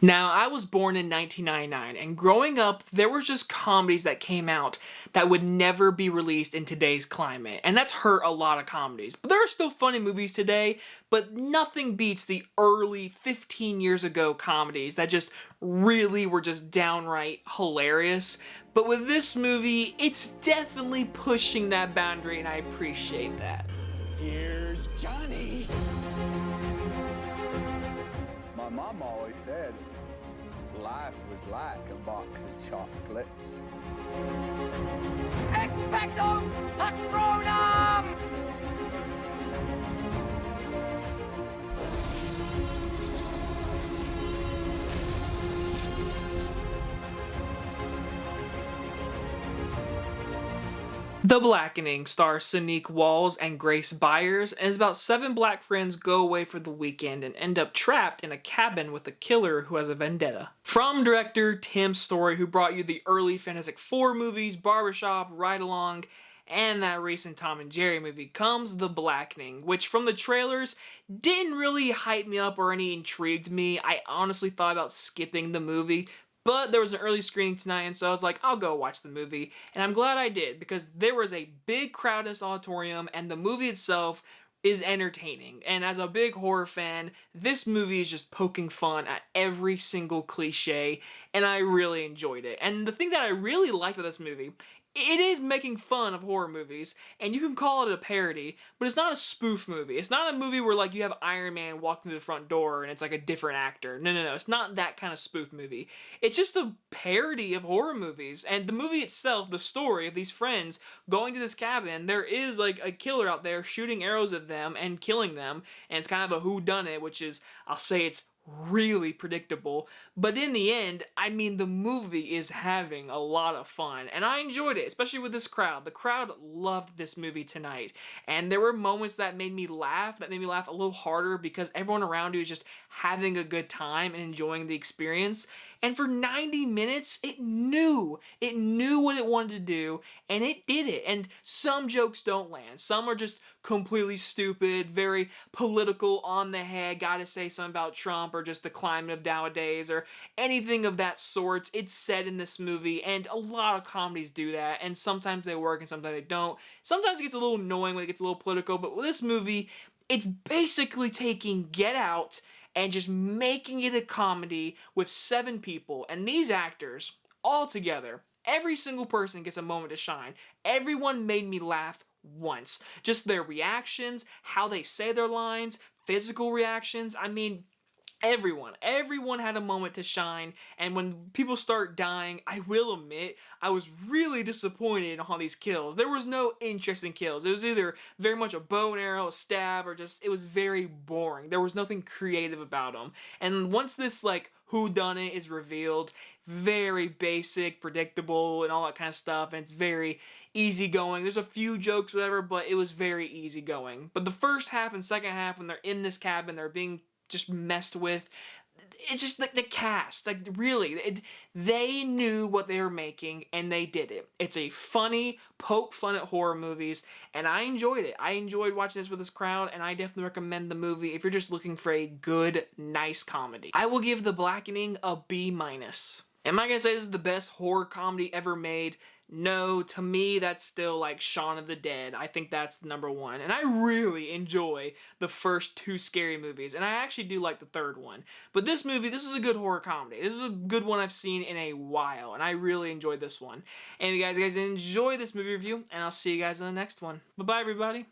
Now, I was born in 1999, and growing up, there was just comedies that came out that would never be released in today's climate, and that's hurt a lot of comedies. But there are still funny movies today, but nothing beats the early 15 years ago comedies that just really were just downright hilarious. But with this movie, it's definitely pushing that boundary, and I appreciate that. Here's Johnny. My mom always said life was like a box of chocolates. Expecto Patronum! The Blackening stars Sonique Walls and Grace Byers, and is about 7 black friends go away for the weekend and end up trapped in a cabin with a killer who has a vendetta. From director Tim Story, who brought you the early Fantastic Four movies, Barbershop, Ride Along, and that recent Tom and Jerry movie, comes The Blackening, which from the trailers didn't really hype me up or any intrigued me. I honestly thought about skipping the movie, but there was an early screening tonight, and so I was like, I'll go watch the movie. And I'm glad I did, because there was a big crowd in this auditorium, and the movie itself is entertaining. And as a big horror fan, this movie is just poking fun at every single cliche, and I really enjoyed it. And the thing that I really liked about this movie, it is making fun of horror movies, and you can call it a parody, but it's not a spoof movie. It's not a movie where, like, you have Iron Man walk through the front door and it's like a different actor. No. It's not that kind of spoof movie. It's just a parody of horror movies, and the movie itself, the story of these friends going to this cabin, there is, like, a killer out there shooting arrows at them and killing them, and it's kind of a whodunit, which is, I'll say it's really predictable, but in the end, I mean, the movie is having a lot of fun, and I enjoyed it, especially with this crowd. The crowd loved this movie tonight, and there were moments that made me laugh a little harder, because everyone around you is just having a good time and enjoying the experience. And for 90 minutes, it knew what it wanted to do, and it did it. And some jokes don't land. Some are just completely stupid, very political, on the head, gotta say something about Trump, or just the climate of nowadays, or anything of that sort. It's said in this movie, and a lot of comedies do that, and sometimes they work and sometimes they don't. Sometimes it gets a little annoying when it gets a little political, but with this movie, it's basically taking Get Out and just making it a comedy with 7 people, and these actors, all together, every single person gets a moment to shine. Everyone made me laugh once. Just their reactions, how they say their lines, physical reactions, I mean, everyone had a moment to shine. And when people start dying, I will admit, I was really disappointed in all these kills. There was no interesting kills. It was either very much a bow and arrow, a stab, or just, it was very boring. There was nothing creative about them. And once this, like, whodunit is revealed, very basic, predictable, and all that kind of stuff, and it's very easygoing. There's a few jokes, whatever, but it was very easygoing. But the first half and second half, when they're in this cabin, they're being just messed with, it's just like the cast, like, really, they knew what they were making, and they did it. It's a funny, poke fun at horror movies, and I enjoyed it. I enjoyed watching this with this crowd, and I definitely recommend the movie if you're just looking for a good, nice comedy. I will give The Blackening a B-. Am I gonna say this is the best horror comedy ever made? No, to me, that's still like Shaun of the Dead. I think that's number 1. And I really enjoy the first 2 scary movies. And I actually do like the third one. But this movie, this is a good horror comedy. This is a good one I've seen in a while. And I really enjoyed this one. And you guys enjoy this movie review. And I'll see you guys in the next one. Bye-bye, everybody.